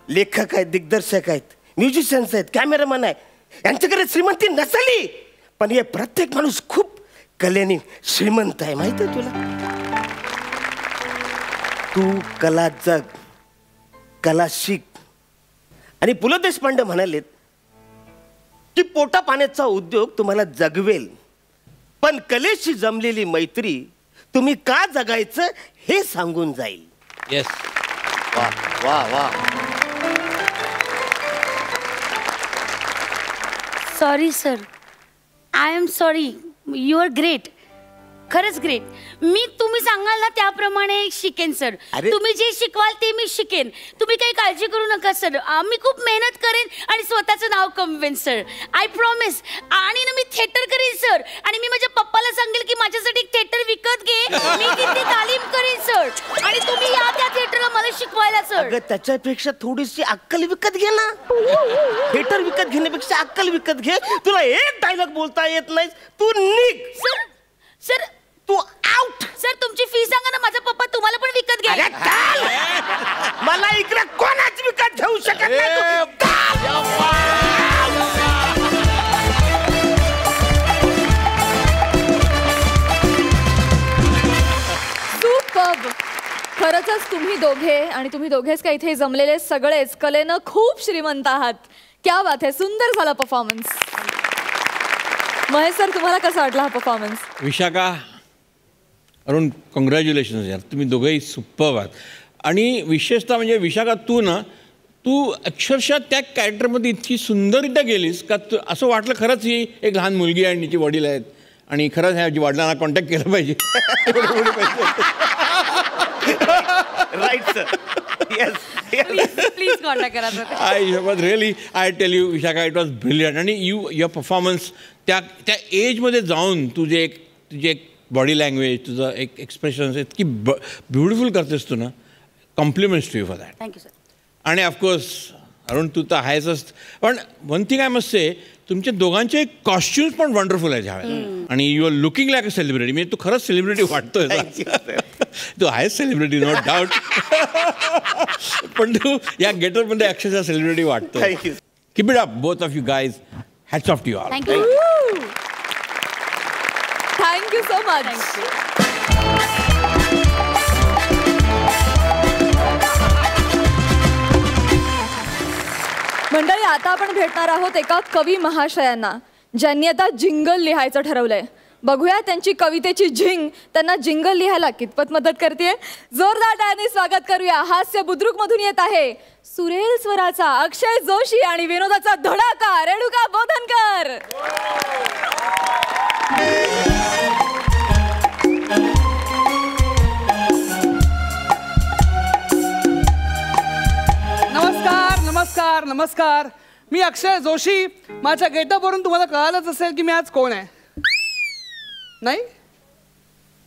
लेखक आहेत, दिग्दर्शक आहेत, म्युझिशियन्स आहेत, कॅमेरामॅन आहे, यांच्याकडे श्रीमंती नसली पण हे प्रत्येक माणूस खूप कलेने श्रीमंत आहे. माहिती आहे तुला. तू कला जग, कला शिक. आणि पु ल देशपांडे म्हणालेत की पोटा पाण्याचा उद्योग तुम्हाला जगवेल, पण कलेशी जमलेली मैत्री तुम्ही का जगायचं हे सांगून जाईल. येस. वा वा वा. Sorry sir, I am sorry. You are great, खरंच ग्रेट. मी तुम्ही सांगाल ना त्याप्रमाणे शिकेन सर. अरे. तुम्ही जे शिकवाल ते मी शिकेन. तुम्ही काही काळजी करू नका सर. मी खूप मेहनत करेन आणि स्वतःचं नाव कमवेन सर. I promise. आणि ना मी थिएटर करेन सर. आणि मी माझ्या पप्पाला सांगेल की माझ्यासाठी एक थिएटर विकत घे, मी तिथे तालीम करेन सर. आणि तुम्ही या त्या थिएटरला मला शिकवायला सर. अगं त्याच्यापेक्षा थोडीशी अक्कल विकत घे ना. थिएटर विकत घेण्यापेक्षा अक्कल विकत घे. तुला एक डायलॉग बोलता येत नाही, तू निघ. सर सर तू आउट. सर तुमची फी सांगा ना, माझा पप्पा तुम्हाला पण विकत घ्या. अरे चाल. मला इकडे कोणाच विकत घेऊ शकत नाही तू. सुपर्ब. खरंच तुम्ही दोघे आणि तुम्ही दोघेच का इथे जमलेले सगळेच कलेनं खूप श्रीमंत आहात. क्या बात आहे, सुंदर झाला परफॉर्मन्स. महेश सर, तुम्हाला कसा वाटला हा परफॉर्मन्स? विशाखा, अरुण, कॉंग्रॅच्युलेशन्स यार, तुम्ही दोघंही सुपर्ब आहात. आणि विशेषतः म्हणजे विशाखा, तू अक्षरशः त्या कॅरेक्टरमध्ये इतकी सुंदररित्या गेलीस का असं वाटलं खरंच ही एक लहान मुलगी आहे आणि तिची वडील आहेत आणि खरंच ह्या वडिलांना कॉन्टॅक्ट केलं पाहिजे. Right sir. प्लीज कॉन्टॅक्ट करा sir. I was really, I tell you Vishakha, it was brilliant. आणि युअर परफॉर्मन्स त्या एजमध्ये जाऊन तुझे एक बॉडी लँग्वेज, तुझं एक एक्सप्रेशन इतकी ब्युटिफुल करतेस तू ना. Compliments to you for that. Thank you sir. आणि ऑफकोर्स अरुण, तू तर आहेसच, पण one thing I must say, तुमच्या दोघांचे कॉस्ट्युम्स पण वंडरफुल आहेत ह्यावेळेला. आणि you are looking like a celebrity. म्हणजे तू खरंच सेलिब्रिटी वाटतोय. तू आहेस सेलिब्रिटी, नो डाऊट. पण तू या गेटअपमध्ये अक्षरशः सेलिब्रिटी वाटतोय. Keep it up both of you guys. Hats off to you all. Thank you. Thank you so much. मंडळी, आता आपण भेटणार आहोत एका कवी महाशयांना, ज्यांनी आता जिंगल लिहायचं ठरवलंय. बघूया त्यांची कवितेची झिंग त्यांना जिंगल लिहायला कितपत मदत करते. जोरदार टाळ्यांनी स्वागत करूया. हास्य बुद्रुक मधून येत आहे सुरेल स्वराचा अक्षय जोशी आणि विनोदाचा धडाका रेणुका बोधनकर. नमस्कार नमस्कार नमस्कार. मी अक्षय जोशी. माझ्या गेटअपवरून तुम्हाला कळालंच असेल की मी आज कोण आहे. नाही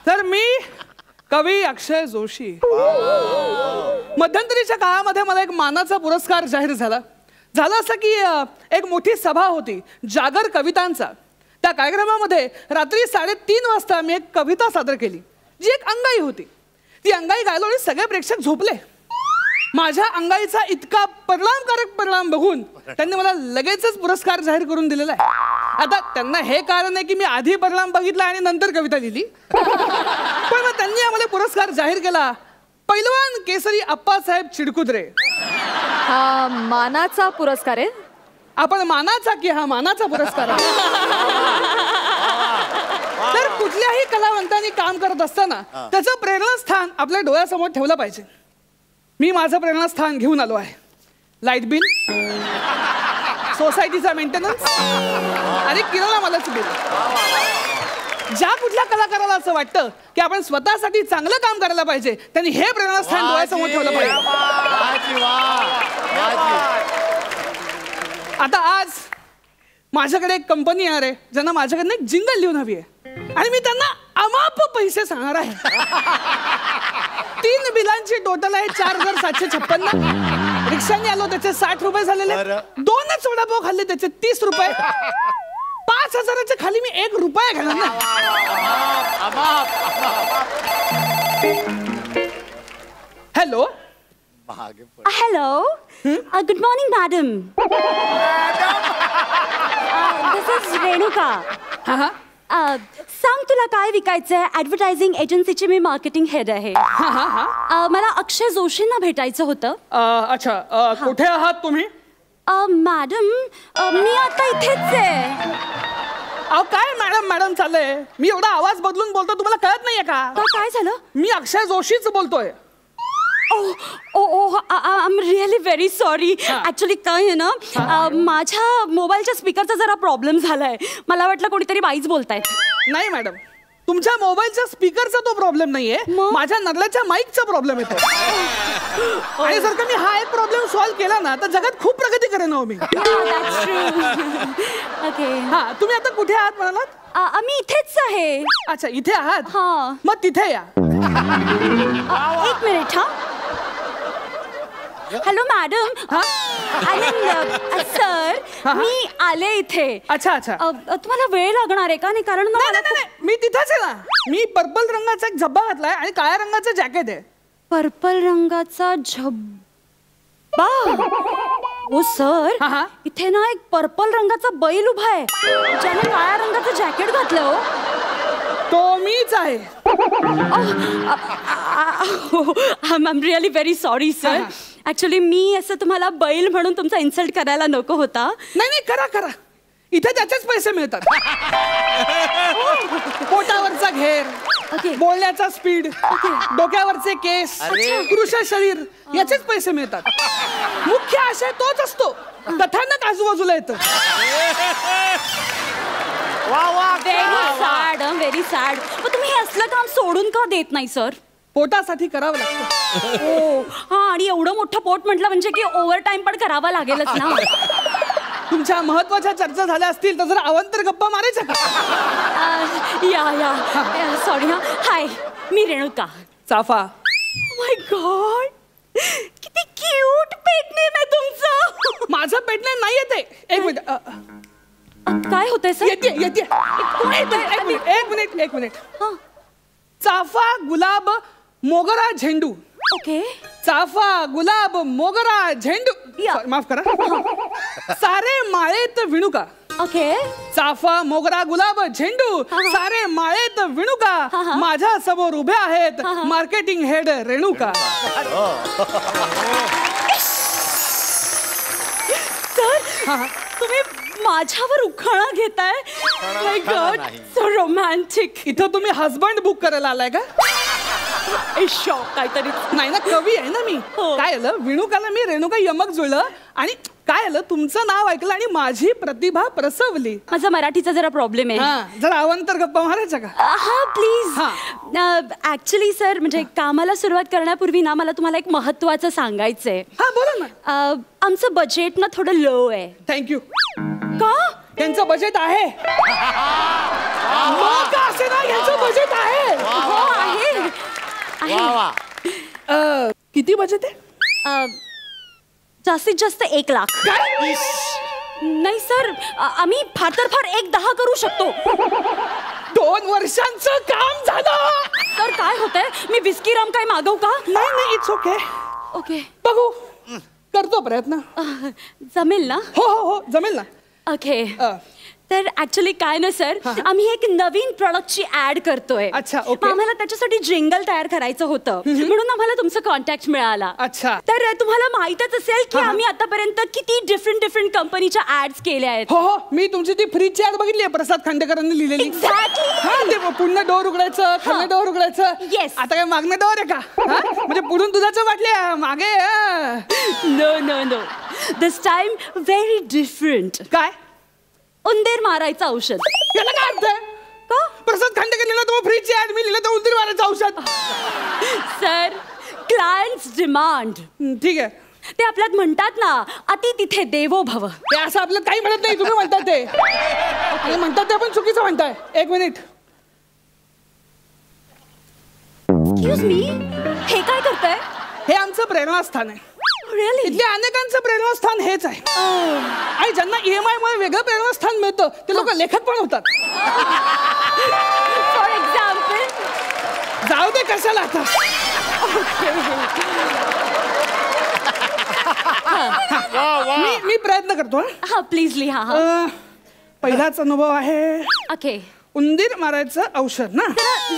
तर मी कवी अक्षय जोशी. मध्यंतरीच्या काळामध्ये मला एक मानाचा पुरस्कार जाहीर झाला. झालं असं की एक मोठी सभा होती जागर कवितांचा. त्या कार्यक्रमामध्ये रात्री 3:30 वाजता मी एक कविता सादर केली जी एक अंगाई होती. ती अंगाई गायलो आणि सगळे प्रेक्षक झोपले. माझ्या अंगाईचा इतका परिणामकारक परिणाम बघून त्यांनी मला लगेचच पुरस्कार जाहीर करून दिलेला आहे. आता त्यांना हे कारण आहे की मी आधी परिणाम बघितला आणि नंतर कविता लिहिली. पण मग त्यांनी आम्हाला पुरस्कार जाहीर केला. पैलवान केसरी अप्पासाहेब चिडकुद्रे. हा मानाचा पुरस्कार आहे. आपण मानाचा की हा मानाचा पुरस्कार आहे. तर कुठल्याही कलावंतांनी काम करत असताना त्याचं प्रेरणास्थान आपल्या डोळ्यासमोर ठेवलं पाहिजे. मी माझं प्रेरणास्थान घेऊन आलो आहे. लाईट बिल, सोसायटीचा मेंटेनन्स आणि किराणा मालाचं बिल. ज्या कुठल्या कलाकाराला असं वाटतं की आपण स्वतःसाठी चांगलं काम करायला पाहिजे त्यांनी हे प्रेरणास्थान डोळ्यासमोर ठेवलं पाहिजे. आता आज माझ्याकडे एक कंपनी येणार आहे ज्यांना माझ्याकडनं एक जिंगल लिहून हवी आहे आणि मी त्यांना अमाप पैसे सांगणार आहे. 3 बिलांची टोटल आहे 4,756. रिक्षाने आलो त्याचे 60 रुपये झालेले. 2च वडापाव खाल्ले त्याचे 30 रुपये. 5,000च्या खाली मी 1 रुपया घालणार नाही. Hello hello good morning madam. This is Renuka. सांग तुला काय विकायचंय. ऍडव्हर्टायझिंग एजन्सीची मी मार्केटिंग हेड आहे. मला अक्षय जोशींना भेटायचं होतं. अच्छा कुठे आहात तुम्ही. मॅडम मी आता इथेच आहे. अहो काय मॅडम मॅडम चाललंय. मी एवढा आवाज बदलून बोलतो तुम्हाला कळत नाहीये का. काय झालं. मी अक्षय जोशीच बोलतोय. I am really very sorry. Actually काय आहे ना माझ्या मोबाईलच्या स्पीकरचा जरा प्रॉब्लेम झालाय. मला वाटलं कोणीतरी बाईच बोलतायत. नाही मॅडम तुमच्या मोबाईलच्या स्पीकरचा तो प्रॉब्लेम नाहीये. माझ्या नरल्याच्या माईकचा प्रॉब्लेम येतो. आणि जर का मी हा एक प्रॉब्लेम सॉल्व्ह केला ना तर जगात खूप प्रगती करेन हो मी. हा तुम्ही आता कुठे आहात म्हणालात. आम्ही इथेच आहे. अच्छा इथे आहात. हा मग तिथे या. 1 मिनिट. हा हॅलो मॅडम. सर मी आले इथे. अच्छा अच्छा तुम्हाला वेळ लागणार आहे का. नाही कारण मी तिथेच आहे ना. मी पर्पल रंगाचा एक झब्बा घातलाय आणि काळ्या रंगाचं जॅकेट आहे. पर्पल रंगाचा झब्बा. ओ सर इथे ना एक पर्पल रंगाचा बैल उभा आहे ज्याने काळ्या रंगाचं जॅकेट घातलं. हो तो मीच आहे. I am really very sorry sir. Actually मी असं तुम्हाला बैल म्हणून तुमचा इन्सल्ट करायला नको होता. नाही करा करा. इथे त्याचेच पैसे मिळतात. पोटावरचा घेर बोलण्याचा स्पीड डोक्यावरचे केस पुरुष शरीर याचेच पैसे मिळतात. मुख्य आशय तोच असतो. कथानक आजूबाजूला येतं. Very sad. तुम्ही हे असलं काम सोडून का देत नाही सर. पोटासाठी करावं लागतं. हो हा आणि एवढं मोठं पोट म्हटलं म्हणजे की ओव्हर टाइम पण करावा लागेलच ना. तुमच्या महत्वाच्या चर्चा झाल्या असतील तर जरा अवंतर गप्पा मारायच्या का. या सॉरी. हाय मी रेणुका. चाफा. माय गॉड किती क्यूट पेट नेम आहे तुमचं. माझं पेट नेम नाही येते. 1 मिनिट. काय होतंय सर. येते 1 मिनिट. चाफा गुलाब मोगरा झेंडू. ओके. चाफा गुलाब मोगरा झेंडू. माफ करा. सारे माळेत विणुका. ओके. चाफा मोगरा गुलाब झेंडू सारे माळेत विणुका माझ्या समोर उभे आहेत मार्केटिंग हेड रेणुका. सर तुम्ही माझ्यावर उखाणा घेताय. माय गॉड सो रोमॅन्टिक. इथं तुम्ही हसबंड बुक करायला आलाय का. शॉक काहीतरी नाही ना. कवी आहे ना मी. काय आलं विणुकाला मी रेणुका यमक जुळलं आणि काय आलं तुमचं नाव ऐकलं आणि माझी प्रतिभा प्रसवली. माझा मराठीचा जरा प्रॉब्लेम आहे. जरा अवंतर गप्पा मारायचा का. हा प्लीज. ऍक्च्युली सर म्हणजे कामाला सुरुवात करण्यापूर्वी ना मला तुम्हाला एक महत्वाचं सांगायचंय. हा बोला ना. आमचं बजेट ना थोडं लो आहे. थँक्यू. का त्यांचं बजेट आहे. का असे ना यांचं बजेट आहे. किती बजेट आहे. जास्तीत जास्त 1 लाख. नाही सर आम्ही फार तर फार 1-10 करू शकतो. 2 वर्षांचं काम झालं. सर काय होतंय. मी विस्की राम काय मागवू का. नाही इट्स ओके. ओके बघू करतो प्रयत्न. जमेल ना. हो जमेल ना. ओके. तर ऍक्च्युली काय ना सर आम्ही एक नवीन प्रॉडक्टची ऍड करतोय. अच्छा ओके. आम्हाला त्याच्यासाठी जिंगल तयार करायचं होतं म्हणून आम्हाला तुमचा कॉन्टॅक्ट मिळाला. अच्छा. तर तुम्हाला माहितच असेल की आम्ही आतापर्यंत किती डिफरंट कंपनीच्या ऍड्स केल्या आहेत. हो मी तुमची ती फ्रीजची ऍड बघितली आहे प्रसाद खांडेकरांनी लिहिलेली. एक्झॅक्टली. ते पुन्हा डोर उघडायचं खाल्लं डोर उघडायचं. येस. आता काय मागणं डोर आहे का. म्हणजे पुढून दुधाचं वाटले मागे. नो दिस टाइम व्हेरी डिफरंट. काय. उंदीर मारायचं औषध. याला काय अर्थ आहे. प्रसाद खांडेकर लिहिलं तो फ्रीजची ऍड, मी लिहिलं तर उंदीर मारायचं औषध. Sir, clients demand. ठीक आहे, ते आपल्यात म्हणतात ना, अति तिथे देवो भव. ते असं आपलं काही म्हणत नाही, तुम्ही म्हणतात ते. आणि म्हणतात ते आपण चुकीचं म्हणताय. एक मिनिट. एक्सक्यूज मी, हे काय करताय? हे आमचं प्रेरणास्थान आहे. Really? इथल्या अनेकांचं प्रेरणास्थान हेच आहे. आणि ज्यांना EMI मुळे वेगळं प्रेरणास्थान मिळतं ते लोक लेखक पण होतात. For example. जाऊ दे कशाला आता. मी प्रयत्न करतो. हा प्लीज लिहा. पहिलाच अनुभव आहे. ओके. उंदीर मारायचं औषध ना.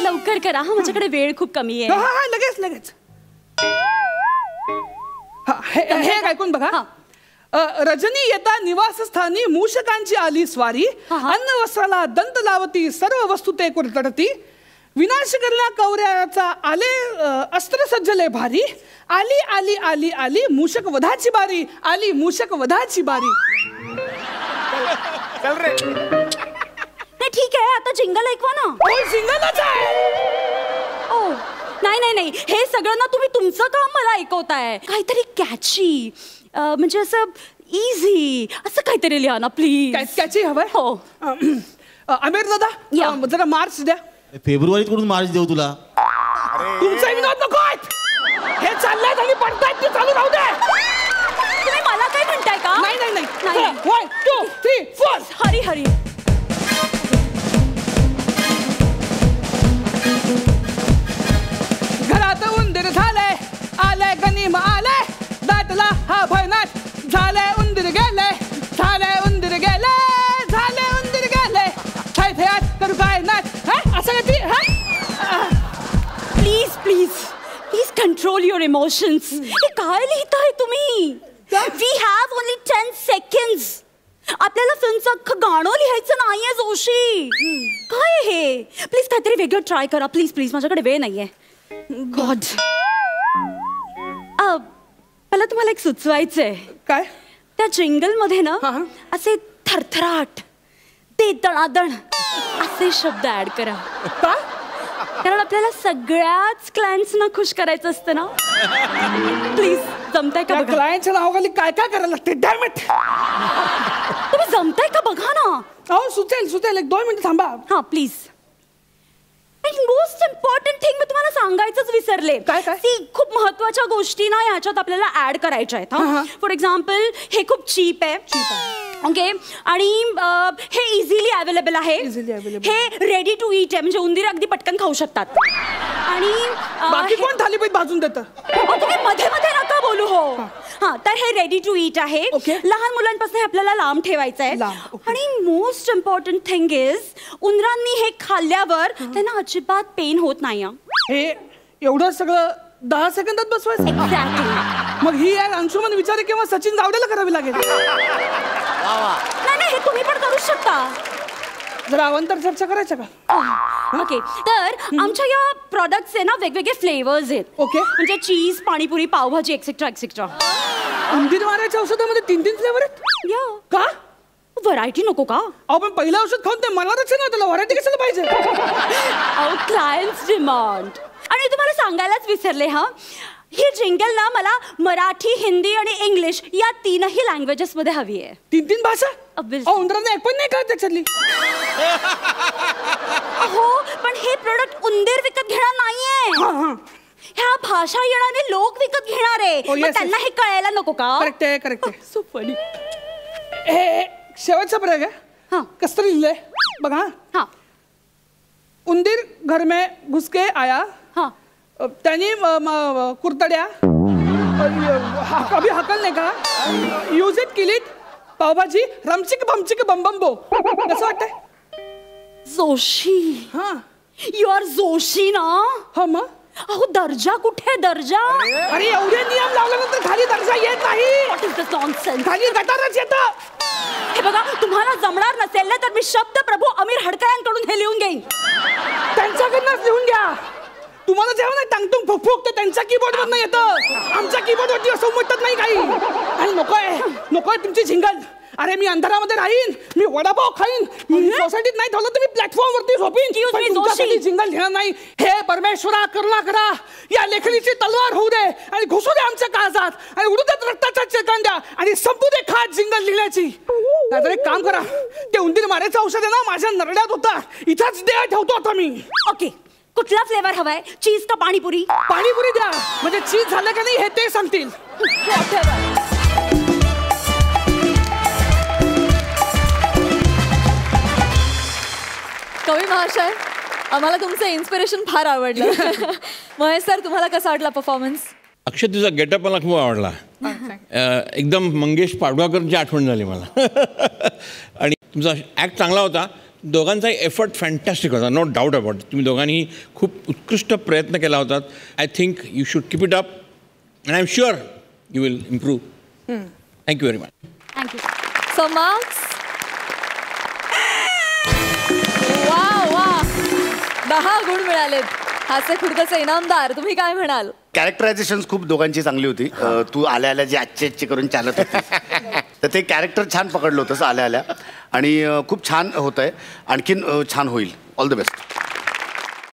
लवकर करा हा, माझ्याकडे वेळ खूप कमी आहे. हा लगेच लगेच. हे ऐकून बघा. रजनी येता निवासस्थानी मूषकांची आली स्वारी, अन्न वस्त्राला दंत लावती सर्व वस्तू ते कुरतडती, विनाश करण्या कौऱ्याचा आले अस्त्र सज्जले भारी, आली आली आली आली मूषक वधाची बारी, आली मूषक वधाची बारी. चल रे. नाही ठीक आहे, आता जिंगल ऐकवा ना. जिंगलच आहे. ओ नाही नाही नाही, हे सगळं ना तुम्ही तुमचं काम मला ऐकवताय. काहीतरी कॅची, म्हणजे असं इझी असं काहीतरी लिहा ना प्लीज. कॅची हवंय. हो. आमिर दादा जरा मार्च द्या. फेब्रुवारीत कडून मार्च देऊ तुला. तुमचा विनोद नको आहेत. हे चाललंय आणि पडतायत ते चालू राहू दे. तुम्ही मला काय म्हणताय का? नाही नाही नाही. 1 2 3 4. हरी हरी. घरात उंदीर झालंय, आलंय गनिम आलंय, दाटला हा भयनाट, झालंय उंदीर गेलंय, झालंय उंदीर गेलंय, झालंय उंदीर गेलंय, थैथयात करू काय नाट. असं ती. Please please please control your emotions. हे काय लिहिताय तुम्ही? We have only 10 seconds. आपल्याला फिल्मचं अख्खं गाणं लिहायचं नाहीये जोशी. काय हे? प्लीज काहीतरी वेगळं ट्राय करा प्लीज प्लीज, माझ्याकडे वेळ नाहीये. गॉड. मला तुम्हाला एक सुचवायचंय. काय? त्या जिंगल मध्ये ना असे थरथराट, ते दणादण असे शब्द ऍड करा. का? कारण आपल्याला सगळ्याच क्लायंट्सना खुश करायचं असतं ना. प्लीज जमताय का बघा. क्लायंटच्या नावाखाली काय काय करायला लागते. Dam it. तुम्ही जमताय का बघा ना. हो सुचेल सुचेल. 1-2 मिनिट थांबा. हा प्लीज. मोस्ट इम्पॉर्टंट थिंग मी तुम्हाला सांगायचंच विसरले. काय? खूप महत्वाच्या गोष्टी ना याच्यात आपल्याला ऍड करायच्या आहेत. फॉर एक्झाम्पल हे खूप चीप आहे. ओके. आणि हे इझिली अवेलेबल आहे. हे रेडी टू ईट आहे, म्हणजे उंदीर अगदी पटकन खाऊ शकतात. आणि बाकी कोण थालीपीठ भाजून देतं? तुम्ही मध्ये मध्ये नका बोलू. हो हा, तर हे रेडी टू ईट आहे. लहान मुलांपासून आपल्याला लांब ठेवायचं आहे. आणि मोस्ट इम्पॉर्टंट थिंग इज, उंदरांनी हे खाल्ल्यावर त्यांना अजिबात पेन होत नाही. हे एवढं सगळं 10 सेकंदात बसवायचं. एक्झॅक्टली. मग ही अंशुमन विचारे किंवा सचिन गावडेला करावी लागेल. नाही नाही, हे तुम्ही पण करू शकता. जरा अवंतर चर्चा करायचं का? ओके. तर आमच्या या प्रॉडक्टचे ना वेगवेगळे फ्लेवर्स आहेत. ओके. म्हणजे चीज, पाणीपुरी, पावभाजी एक्सेट्रा एक्सेट्रा. उंदीर मारायच्या औषधामध्ये 3 फ्लेवर आहेत. या का? व्हरायटी नको का? आपण पहिलं औषध खाऊन ते मनारच ना, त्याला व्हरायटी कशाला पाहिजे? Clients demand. आणि तुम्हाला सांगायलाच विसरले. ही जिंगल ना मला मराठी, हिंदी आणि इंग्लिश या 3ही लँग्वेजेस मध्ये हवी आहे. 3 भाषा? उंदरांना एक पण नाही कळत त्याच्यातली. हो पण हे प्रोडक्ट उंदीर विकत घेणार नाहीये. ह्या भाषा येणारे लोक विकत घेणार आहे. त्यांना हे कळायला नको का? करेक्ट आहे करेक्ट आहे. So funny. हे शेवटचा प्रयोग आहे. कसं तरी लिहिलंय बघा. हा. उंदीर घर में घुस के आया, त्यांनी कुरतड्या अभी हकलने का, use it kill it, pav bhaji रमचिक भमचिक बम बम बो. कसं वाटतंय? जोशी. यू आर जोशी ना. हा मग. अहो दर्जा कुठे दर्जा? अरे एवढे नियम लावल्यानंतर खाली दर्जा येत नाही. What is this nonsense? खाली गटारच येतं. हे बघा, तुम्हाला जमणार नसेल ना तर मी शब्द प्रभू अमीर हडकयांकडून हे लिहून घेईन. त्यांच्याकडनंच लिहून घ्या. तुम्हाला जेव्हा नाही टांगटून फुक तर त्यांच्या कीबोर्ड मधनं येतं. आमच्या कीबोर्ड वरती असं उमटत नाही काही. आणि नकोय तुमची झिंगल. अरे मी अंधारामध्ये राहीन, मी वडापाव खाईन, मी सोसायटीत नाही ठेवलं तर मी प्लॅटफॉर्म वरती झोपीन, पण तुमच्यासाठी जिंगल घेणार नाही. हे परमेश्वरा करुणा करा, या लेखणीची तलवार होऊ दे आणि घुसू दे आमच्या काळजात आणि उडू देत रक्ताच्या चेतंड्या आणि संपू दे खाट जिंगल लिहिण्याची. नाहीतर एक काम करा, ते उंदीर मारायचं औषध आहे ना माझ्या नरड्यात होता, इथंच देह ठेवतो आता मी. ओके, कुठला फ्लेवर हवाय, चीज का पाणीपुरी? पाणीपुरी द्या, म्हणजे चीज झालं का नाही हे ते सांगतील. कवी महाशय, आम्हाला तुमचं इन्स्पिरेशन फार आवडलं. महेश सर, तुम्हाला कसा वाटला परफॉर्मन्स? अक्षय, तुझा गेटअप मला खूप आवडला. एकदम मंगेश पाडगावकरची आठवण झाली मला. आणि तुमचा ॲक्ट चांगला होता. दोघांचाही एफर्ट फॅन्टॅस्टिक होता, नो डाऊट अबाउट. तुम्ही दोघांनी खूप उत्कृष्ट प्रयत्न केला होता. I think you should keep it up and I am sure you will improve. Thank you very much. Thank you. So marks. वा 10 गुण मिळालेत. हास्य खुर्दचे इनामदार, तुम्ही काय म्हणाल? कॅरेक्टरायझेशन खूप दोघांची चांगली होती. तू आल्या आल्या जे आजचे करून चालत होती तर ते कॅरेक्टर छान पकडलं होतंस आल्या आल्या आणि खूप छान होत आहे. आणखीन छान होईल. All the best.